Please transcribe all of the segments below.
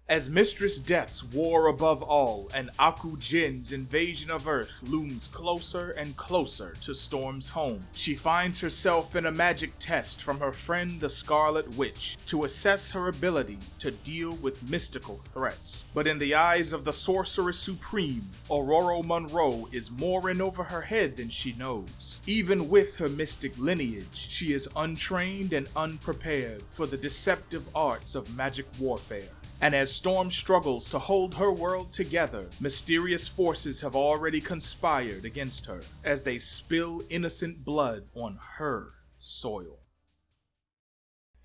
As Mistress Death's war above all and Aku Jin's invasion of Earth looms closer and closer to Storm's home, she finds herself in a magic test from her friend the Scarlet Witch to assess her ability to deal with mystical threats. But in the eyes of the Sorceress Supreme, Ororo Monroe is more in over her head than she knows. Even with her mystic lineage, she is untrained and unprepared for the deceptive arts of magic warfare. And as Storm struggles to hold her world together, mysterious forces have already conspired against her as they spill innocent blood on her soil.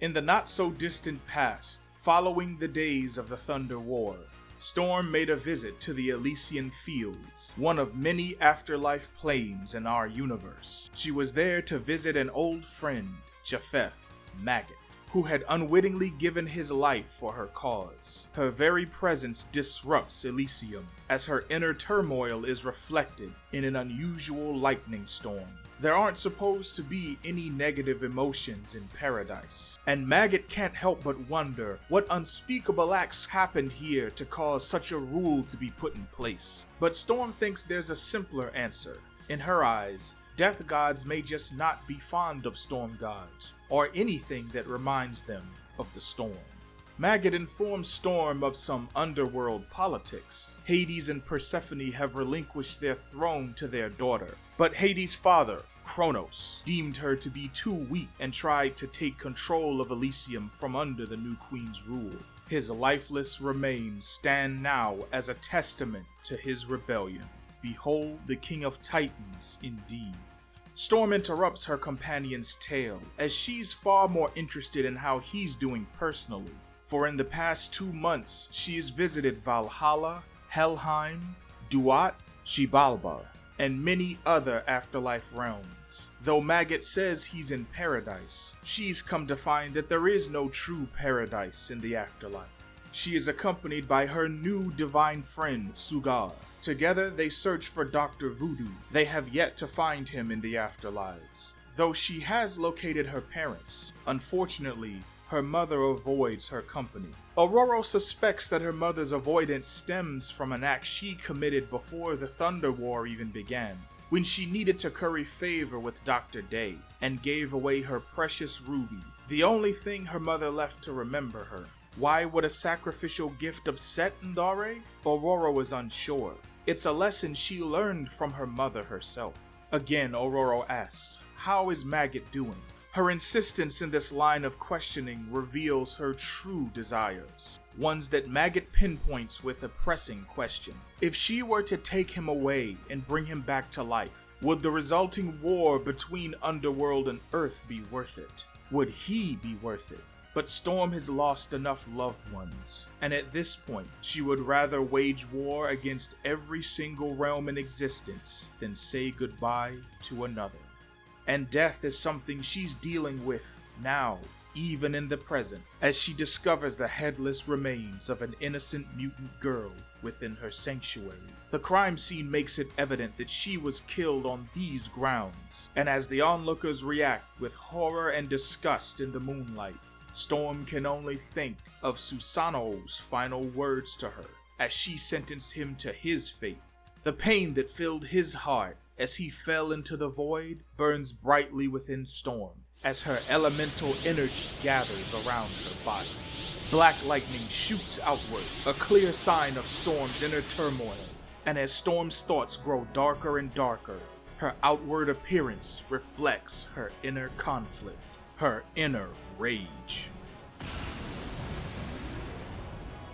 In the not-so-distant past, following the days of the Thunder War, Storm made a visit to the Elysian Fields, one of many afterlife planes in our universe. She was there to visit an old friend, Japheth Maggot, who had unwittingly given his life for her cause. Her very presence disrupts Elysium, as her inner turmoil is reflected in an unusual lightning storm. There aren't supposed to be any negative emotions in paradise, and Maggot can't help but wonder what unspeakable acts happened here to cause such a rule to be put in place. But Storm thinks there's a simpler answer. In her eyes, death gods may just not be fond of storm gods, or anything that reminds them of the storm. Maggot informs Storm of some underworld politics. Hades and Persephone have relinquished their throne to their daughter, but Hades' father, Kronos, deemed her to be too weak and tried to take control of Elysium from under the new queen's rule. His lifeless remains stand now as a testament to his rebellion. Behold the King of Titans indeed. Storm interrupts her companion's tale, as she's far more interested in how he's doing personally. For in the past 2 months, she has visited Valhalla, Helheim, Duat, Xibalba, and many other afterlife realms. Though Maggot says he's in paradise, she's come to find that there is no true paradise in the afterlife. She is accompanied by her new divine friend, Sugar. Together, they search for Dr. Voodoo. They have yet to find him in the afterlives. Though she has located her parents, unfortunately, her mother avoids her company. Ororo suspects that her mother's avoidance stems from an act she committed before the Thunder War even began, when she needed to curry favor with Dr. Day and gave away her precious ruby, the only thing her mother left to remember her. Why would a sacrificial gift upset Ndare? Ororo is unsure. It's a lesson she learned from her mother herself. Again, Ororo asks, how is Maggot doing? Her insistence in this line of questioning reveals her true desires, ones that Maggot pinpoints with a pressing question. If she were to take him away and bring him back to life, would the resulting war between Underworld and Earth be worth it? Would he be worth it? But Storm has lost enough loved ones, and at this point, she would rather wage war against every single realm in existence than say goodbye to another. And death is something she's dealing with now, even in the present, as she discovers the headless remains of an innocent mutant girl within her sanctuary. The crime scene makes it evident that she was killed on these grounds, and as the onlookers react with horror and disgust in the moonlight, Storm can only think of Susanoo's final words to her as she sentenced him to his fate. The pain that filled his heart as he fell into the void burns brightly within Storm as her elemental energy gathers around her body. Black lightning shoots outward, a clear sign of Storm's inner turmoil, and as Storm's thoughts grow darker and darker, her outward appearance reflects her inner conflict, her inner rage.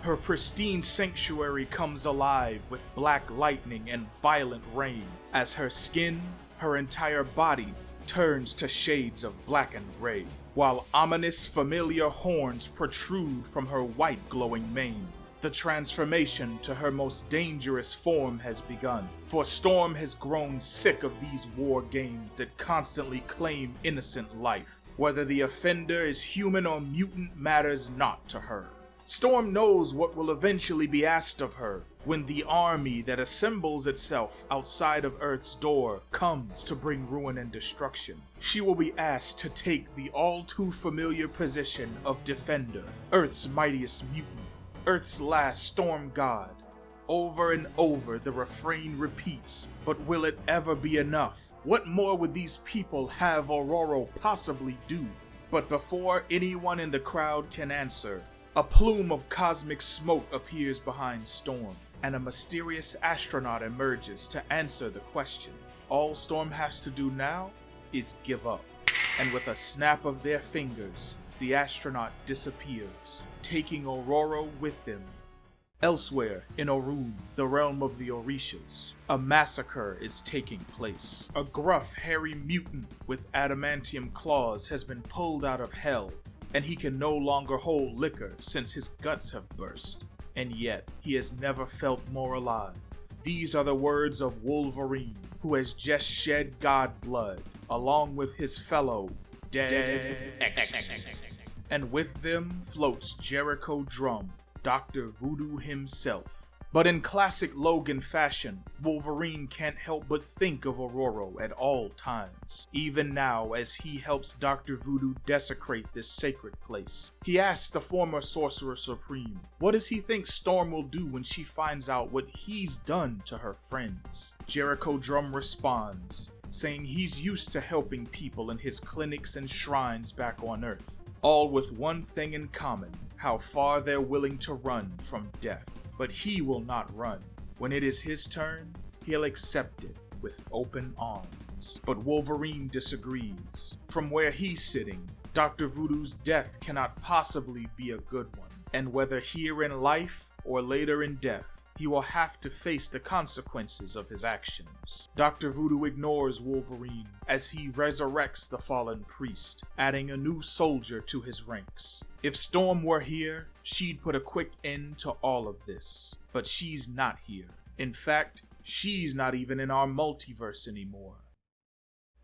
Her pristine sanctuary comes alive with black lightning and violent rain as her skin, her entire body, turns to shades of black and gray, while ominous familiar horns protrude from her white glowing mane. The transformation to her most dangerous form has begun, for Storm has grown sick of these war games that constantly claim innocent life. Whether the offender is human or mutant matters not to her. Storm knows what will eventually be asked of her when the army that assembles itself outside of Earth's door comes to bring ruin and destruction. She will be asked to take the all too familiar position of Defender, Earth's mightiest mutant. Earth's last storm god. Over and over the refrain repeats, but will it ever be enough? What more would these people have Aurora possibly do? But before anyone in the crowd can answer, a plume of cosmic smoke appears behind Storm, and a mysterious astronaut emerges to answer the question. All Storm has to do now is give up, and with a snap of their fingers, the astronaut disappears, taking Aurora with them. Elsewhere, in Orun, the realm of the Orishas, a massacre is taking place. A gruff, hairy mutant with adamantium claws has been pulled out of hell, and he can no longer hold liquor since his guts have burst. And yet, he has never felt more alive. These are the words of Wolverine, who has just shed god blood, along with his fellow dead xmen. And with them floats Jericho Drum, Dr. Voodoo himself. But in classic Logan fashion, Wolverine can't help but think of Aurora at all times, even now as he helps Dr. Voodoo desecrate this sacred place. He asks the former Sorcerer Supreme, what does he think Storm will do when she finds out what he's done to her friends? Jericho Drum responds, saying he's used to helping people in his clinics and shrines back on Earth, all with one thing in common: how far they're willing to run from death. But he will not run. When it is his turn, he'll accept it with open arms. But Wolverine disagrees. From where he's sitting, Dr. Voodoo's death cannot possibly be a good one, and whether here in life or later in death, he will have to face the consequences of his actions. Dr. Voodoo ignores Wolverine as he resurrects the fallen priest, adding a new soldier to his ranks. If Storm were here, she'd put a quick end to all of this. But she's not here. In fact, she's not even in our multiverse anymore.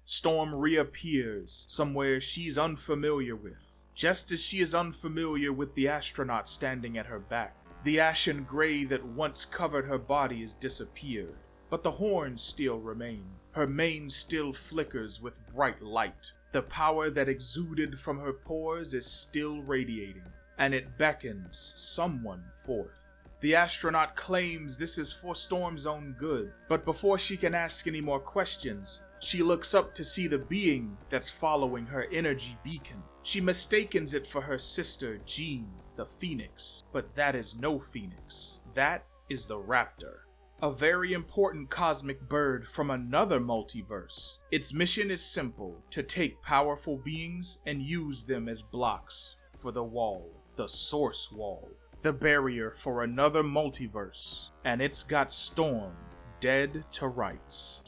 Storm reappears somewhere she's unfamiliar with, just as she is unfamiliar with the astronaut standing at her back. The ashen gray that once covered her body has disappeared, but the horns still remain. Her mane still flickers with bright light. The power that exuded from her pores is still radiating, and it beckons someone forth. The astronaut claims this is for Storm's own good, but before she can ask any more questions, she looks up to see the being that's following her energy beacon. She mistakes it for her sister, Jean, the Phoenix, but that is no Phoenix. That is the Raptor, a very important cosmic bird from another multiverse. Its mission is simple: to take powerful beings and use them as blocks for the wall, the source wall, the barrier for another multiverse. And it's got Storm dead to rights.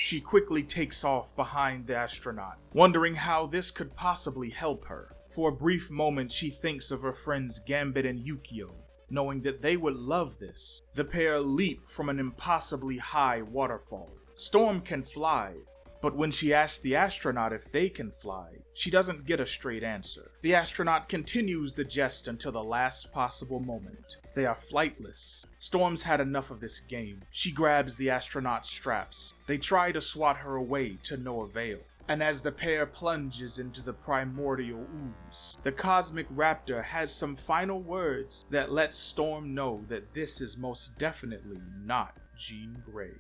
She quickly takes off behind the astronaut, wondering how this could possibly help her. For a brief moment, she thinks of her friends Gambit and Yukio, knowing that they would love this. The pair leap from an impossibly high waterfall. Storm can fly, but when she asks the astronaut if they can fly, she doesn't get a straight answer. The astronaut continues the jest until the last possible moment. They are flightless. Storm's had enough of this game. She grabs the astronaut's straps. They try to swat her away to no avail. And as the pair plunges into the primordial ooze, the Cosmic Raptor has some final words that lets Storm know that this is most definitely not Jean Grey.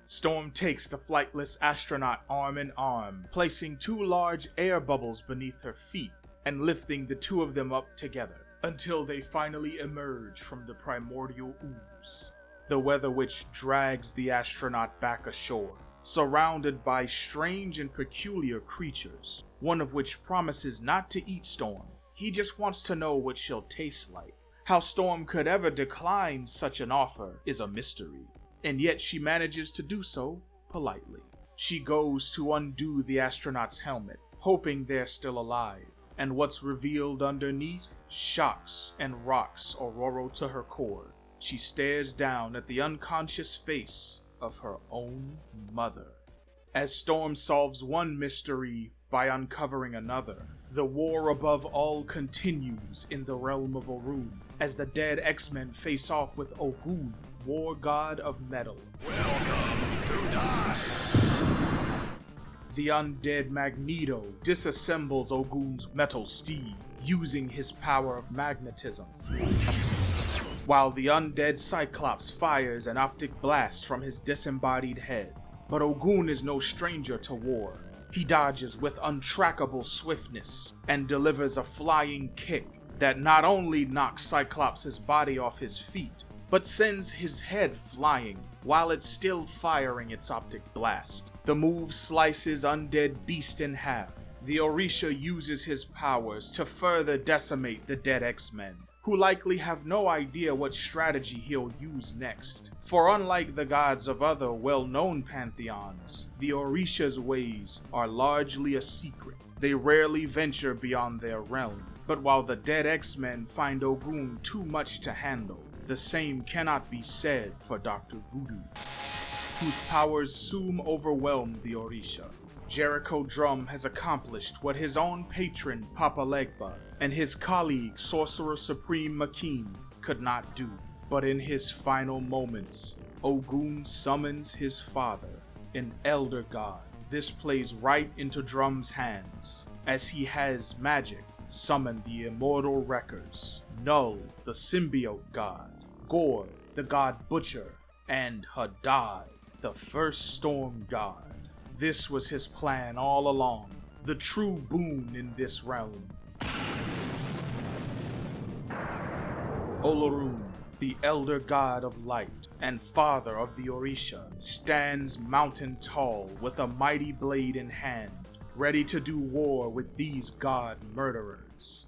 Storm takes the flightless astronaut arm in arm, placing 2 large air bubbles beneath her feet and lifting the 2 of them up together until they finally emerge from the primordial ooze. The Weather Witch drags the astronaut back ashore, surrounded by strange and peculiar creatures, one of which promises not to eat Storm. He just wants to know what she'll taste like. How Storm could ever decline such an offer is a mystery, and yet she manages to do so politely. She goes to undo the astronaut's helmet, hoping they're still alive, and what's revealed underneath shocks and rocks Aurora to her core. She stares down at the unconscious face of her own mother. As Storm solves one mystery by uncovering another, the war above all continues in the realm of Orun, as the dead X-Men face off with Ohun, war god of metal. Welcome to die! the undead Magneto disassembles Ogun's metal steed using his power of magnetism, while the undead Cyclops fires an optic blast from his disembodied head. But Ogun is no stranger to war. He dodges with untrackable swiftness and delivers a flying kick that not only knocks Cyclops' body off his feet, but sends his head flying while it's still firing its optic blast. The move slices undead beast in half. The Orisha uses his powers to further decimate the dead X-Men, who likely have no idea what strategy he'll use next. For unlike the gods of other well-known pantheons, the Orisha's ways are largely a secret. They rarely venture beyond their realm. But while the dead X-Men find Ogun too much to handle, the same cannot be said for Dr. Voodoo, whose powers soon overwhelm the Orisha. Jericho Drum has accomplished what his own patron Papa Legba and his colleague Sorcerer Supreme Makeen could not do. But in his final moments, Ogun summons his father, an elder god. This plays right into Drum's hands, as he has magic summon the immortal Wreckers, Null, the symbiote god, Gore, the god butcher, and Hadad, the first storm god. This was his plan all along, the true boon in this realm. Olorun, the elder god of light and father of the Orisha, stands mountain tall with a mighty blade in hand, ready to do war with these god murderers.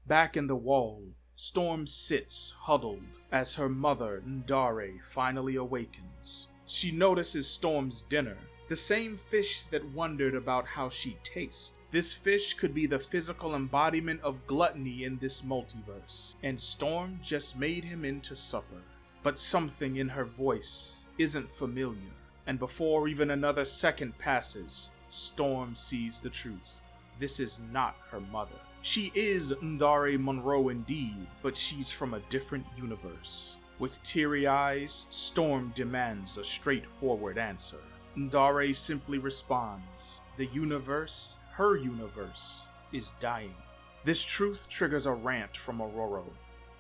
Back in the wall, Storm sits huddled as her mother, Ndare, finally awakens. She notices Storm's dinner, the same fish that wondered about how she tastes. This fish could be the physical embodiment of gluttony in this multiverse, and Storm just made him into supper. But something in her voice isn't familiar, and before even another second passes, Storm sees the truth. This is not her mother. She is Ndare Monroe indeed, but she's from a different universe. With teary eyes, Storm demands a straightforward answer. Ndare simply responds, the universe, her universe, is dying. This truth triggers a rant from Aurora.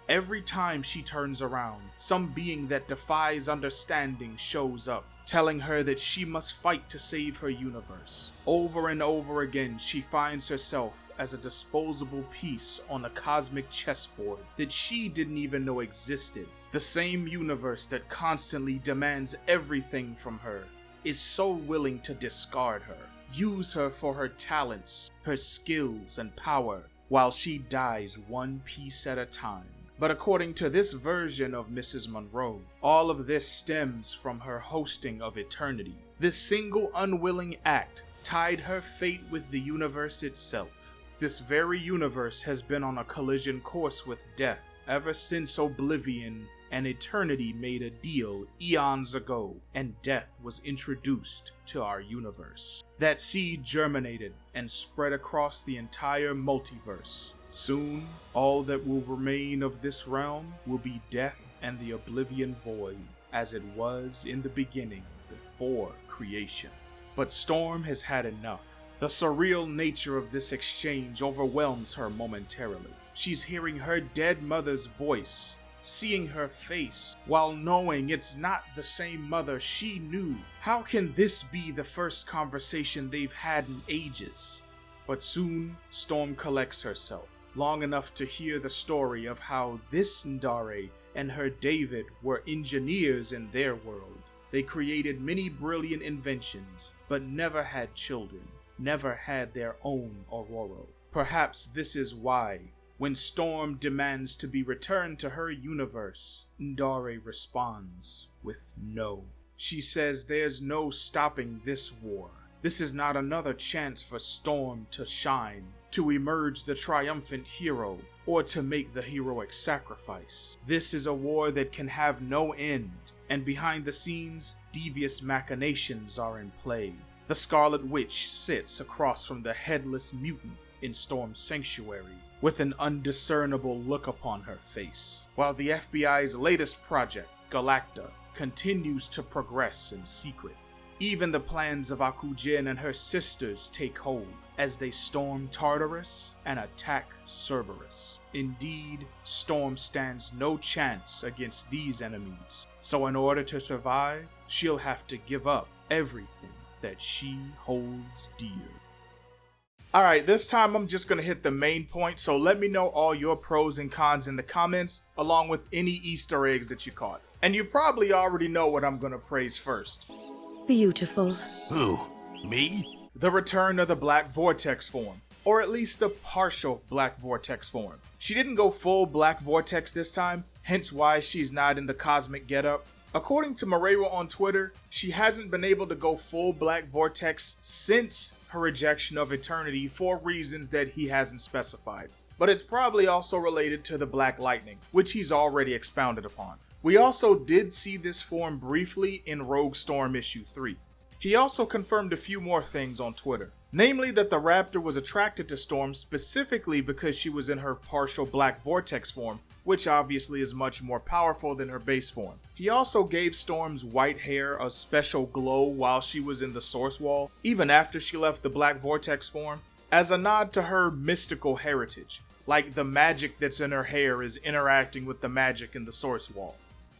Every time she turns around, some being that defies understanding shows up, telling her that she must fight to save her universe. Over and over again, she finds herself as a disposable piece on a cosmic chessboard that she didn't even know existed. The same universe that constantly demands everything from her is so willing to discard her, use her for her talents, her skills, and power, while she dies one piece at a time. But according to this version of Mrs. Monroe, all of this stems from her hosting of eternity. This single unwilling act tied her fate with the universe itself. This very universe has been on a collision course with death ever since Oblivion and Eternity made a deal eons ago, and death was introduced to our universe. That seed germinated and spread across the entire multiverse. Soon, all that will remain of this realm will be death and the Oblivion Void, as it was in the beginning before creation. But Storm has had enough. The surreal nature of this exchange overwhelms her momentarily. She's hearing her dead mother's voice, seeing her face, while knowing it's not the same mother she knew. How can this be the first conversation they've had in ages? But soon, Storm collects herself, long enough to hear the story of how this Ndare and her David were engineers in their world. They created many brilliant inventions, but never had children, never had their own Aurora. Perhaps this is why, when Storm demands to be returned to her universe, Ndare responds with no. She says there's no stopping this war. This is not another chance for Storm to shine, to emerge the triumphant hero, or to make the heroic sacrifice. This is a war that can have no end, and behind the scenes, devious machinations are in play. The Scarlet Witch sits across from the headless mutant in Storm's sanctuary, with an undiscernible look upon her face, while the FBI's latest project, Galacta, continues to progress in secret. Even the plans of Akujin and her sisters take hold as they storm Tartarus and attack Cerberus. Indeed, Storm stands no chance against these enemies, so in order to survive, she'll have to give up everything that she holds dear. Alright, this time I'm just gonna hit the main point, so let me know all your pros and cons in the comments, along with any Easter eggs that you caught. And you probably already know what I'm gonna praise first. Beautiful. Who? Me? The return of the Black Vortex form, or at least the partial Black Vortex form. She didn't go full Black Vortex this time, hence why she's not in the cosmic getup. According to Morewa on Twitter, she hasn't been able to go full Black Vortex since her rejection of Eternity for reasons that he hasn't specified. But it's probably also related to the Black Lightning, which he's already expounded upon. We also did see this form briefly in Rogue Storm issue 3. He also confirmed a few more things on Twitter. Namely that the Raptor was attracted to Storm specifically because she was in her partial Black Vortex form, which obviously is much more powerful than her base form. He also gave Storm's white hair a special glow while she was in the Source Wall, even after she left the Black Vortex form, as a nod to her mystical heritage, like the magic that's in her hair is interacting with the magic in the Source Wall.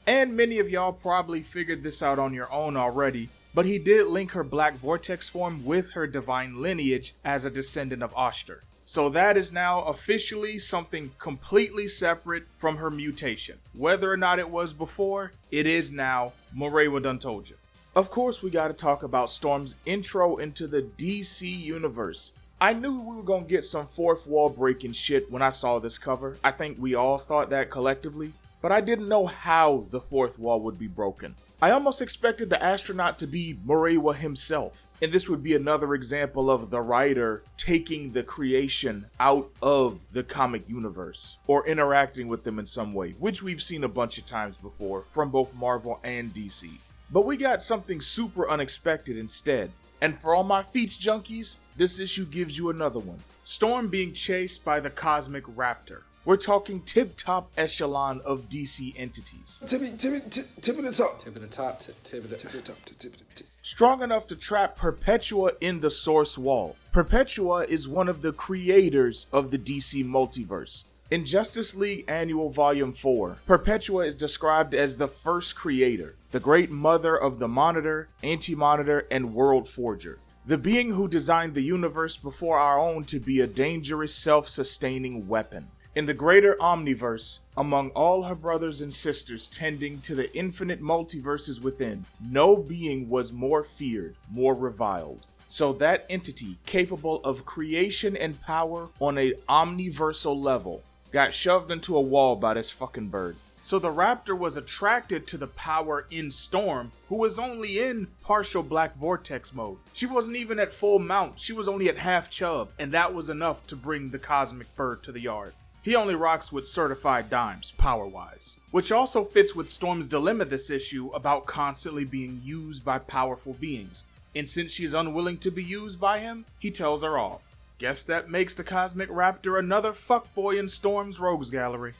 And many of y'all probably figured this out on your own already, but he did link her Black Vortex form with her divine lineage as a descendant of Oster. So that is now officially something completely separate from her mutation. Whether or not it was before, it is now. Morewa done told you. Of course, we gotta talk about Storm's intro into the DC universe. I knew we were gonna get some fourth wall breaking shit when I saw this cover. I think we all thought that collectively, but I didn't know how the fourth wall would be broken. I almost expected the astronaut to be Morewa himself, and this would be another example of the writer taking the creation out of the comic universe, or interacting with them in some way, which we've seen a bunch of times before from both Marvel and DC. But we got something super unexpected instead, and for all my feats junkies, this issue gives you another one. Storm being chased by the Cosmic Raptor. We're talking tip-top echelon of DC entities. Tip of the top. Tip of the top, tip of the top. Strong enough to trap Perpetua in the Source Wall. Perpetua is one of the creators of the DC multiverse. In Justice League Annual Volume 4, Perpetua is described as the first creator, the great mother of the Monitor, Anti-Monitor, and World Forger. The being who designed the universe before our own to be a dangerous self-sustaining weapon. In the greater omniverse, among all her brothers and sisters tending to the infinite multiverses within, no being was more feared, more reviled. So that entity, capable of creation and power on an omniversal level, got shoved into a wall by this fucking bird. So the Raptor was attracted to the power in Storm, who was only in partial Black Vortex mode. She wasn't even at full mount, she was only at half chub, and that was enough to bring the cosmic bird to the yard. He only rocks with certified dimes, power-wise. Which also fits with Storm's dilemma this issue about constantly being used by powerful beings. And since she's unwilling to be used by him, he tells her off. Guess that makes the Cosmic Raptor another fuckboy in Storm's rogues gallery.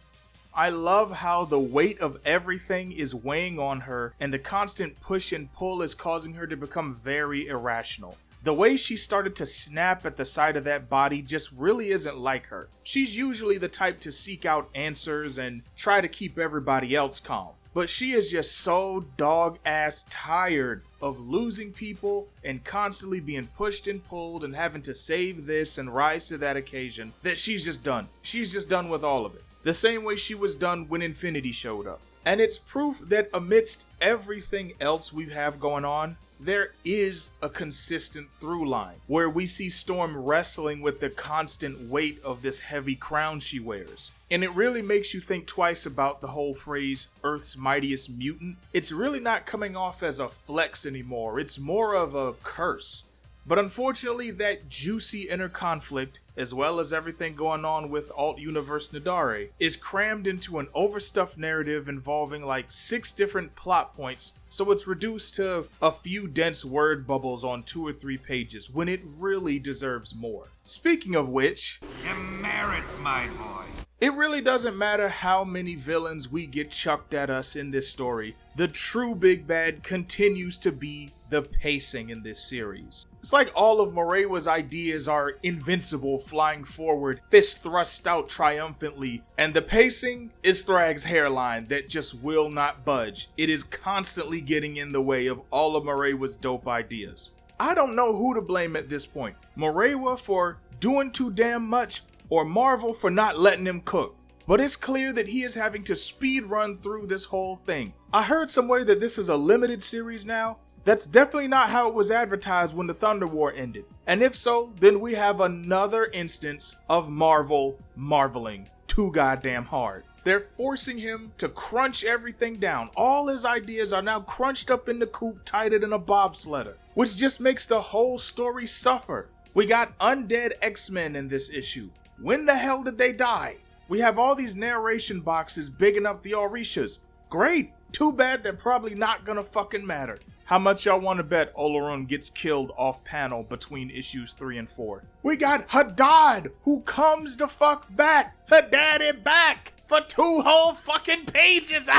I love how the weight of everything is weighing on her and the constant push and pull is causing her to become very irrational. The way she started to snap at the sight of that body just really isn't like her. She's usually the type to seek out answers and try to keep everybody else calm. But she is just so dog-ass tired of losing people and constantly being pushed and pulled and having to save this and rise to that occasion that she's just done. She's just done with all of it. The same way she was done when Infinity showed up. And it's proof that amidst everything else we have going on, there is a consistent through line where we see Storm wrestling with the constant weight of this heavy crown she wears. And it really makes you think twice about the whole phrase, Earth's mightiest mutant. It's really not coming off as a flex anymore, it's more of a curse. But unfortunately, that juicy inner conflict, as well as everything going on with Alt-Universe Nadare, is crammed into an overstuffed narrative involving like 6 different plot points, so it's reduced to a few dense word bubbles on 2 or 3 pages, when it really deserves more. Speaking of which... Your merits, my boy. It really doesn't matter how many villains we get chucked at us in this story, the true big bad continues to be the pacing in this series. It's like all of Morewa's ideas are invincible, flying forward, fist thrust out triumphantly, and the pacing is Thrag's hairline that just will not budge. It is constantly getting in the way of all of Morewa's dope ideas. I don't know who to blame at this point, Morewa for doing too damn much, or Marvel for not letting him cook. But it's clear that he is having to speed run through this whole thing. I heard somewhere that this is a limited series now. That's definitely not how it was advertised when the Thunder War ended. And if so, then we have another instance of Marvel marveling too goddamn hard. They're forcing him to crunch everything down. All his ideas are now crunched up in the coop tighter than a bobsledder, which just makes the whole story suffer. We got undead X-Men in this issue. When the hell did they die? We have all these narration boxes bigging up the Orishas. Great. Too bad they're probably not gonna fucking matter. How much y'all wanna bet Olorun gets killed off panel between issues 3 and 4? We got Haddad, who comes the fuck back. Haddad back for 2 whole fucking pages.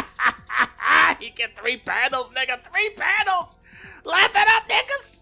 He get 3 panels, nigga. 3 panels. Laugh it up, niggas.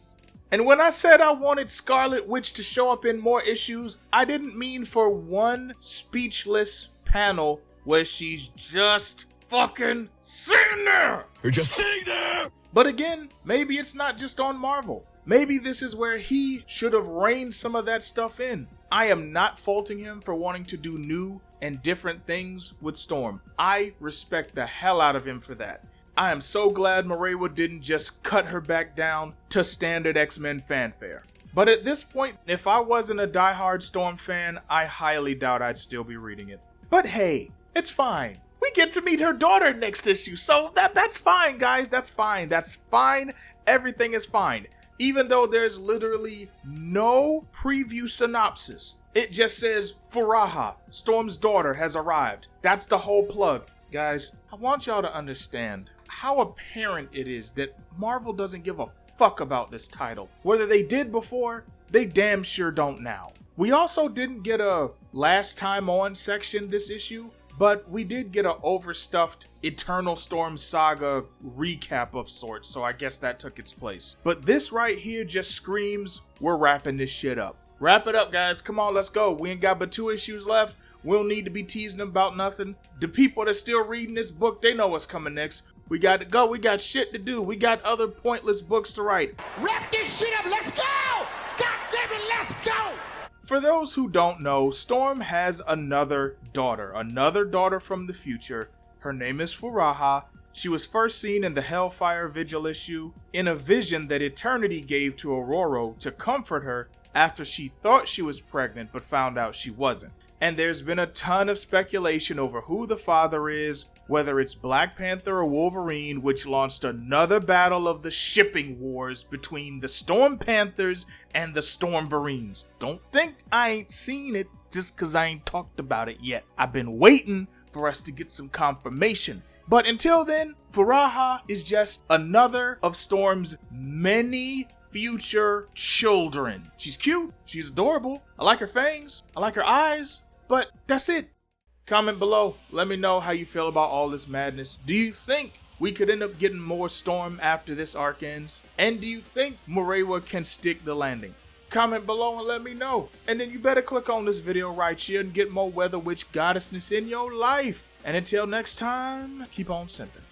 And when I said I wanted Scarlet Witch to show up in more issues, I didn't mean for one speechless panel where she's just fucking sitting there. You're just sitting there! But again, maybe it's not just on Marvel. Maybe this is where he should have reined some of that stuff in. I am not faulting him for wanting to do new and different things with Storm. I respect the hell out of him for that. I am so glad Morewa didn't just cut her back down to standard X-Men fanfare. But at this point, if I wasn't a diehard Storm fan, I highly doubt I'd still be reading it. But hey, it's fine. We get to meet her daughter next issue, so that's fine, guys. That's fine. That's fine. Everything is fine. Even though there's literally no preview synopsis. It just says, Furaha, Storm's daughter, has arrived. That's the whole plug. Guys, I want y'all to understand how apparent it is that Marvel doesn't give a fuck about this title. Whether they did before, they damn sure don't now. We also didn't get a last time on section this issue, but we did get a overstuffed Eternal Storm Saga recap of sorts, so I guess that took its place. But this right here just screams, we're wrapping this shit up. Wrap it up, guys. Come on, let's go. We ain't got but 2 issues left. We don't need to be teasing them about nothing. The people that are still reading this book, they know what's coming next. We got to go. We got shit to do. We got other pointless books to write. Wrap this shit up. Let's go. God damn it, let's go. For those who don't know, Storm has another daughter from the future. Her name is Furaha. She was first seen in the Hellfire Vigil issue in a vision that Eternity gave to Aurora to comfort her after she thought she was pregnant but found out she wasn't. And there's been a ton of speculation over who the father is, whether it's Black Panther or Wolverine, which launched another battle of the shipping wars between the Storm Panthers and the Stormverines. Don't think I ain't seen it just cause I ain't talked about it yet. I've been waiting for us to get some confirmation. But until then, Furaha is just another of Storm's many future children. She's cute, she's adorable, I like her fangs, I like her eyes, but that's it. Comment below, let me know how you feel about all this madness. Do you think we could end up getting more Storm after this arc ends? And do you think Morewa can stick the landing? Comment below and let me know. And then you better click on this video right here and get more Weather Witch goddessness in your life. And until next time, keep on simping.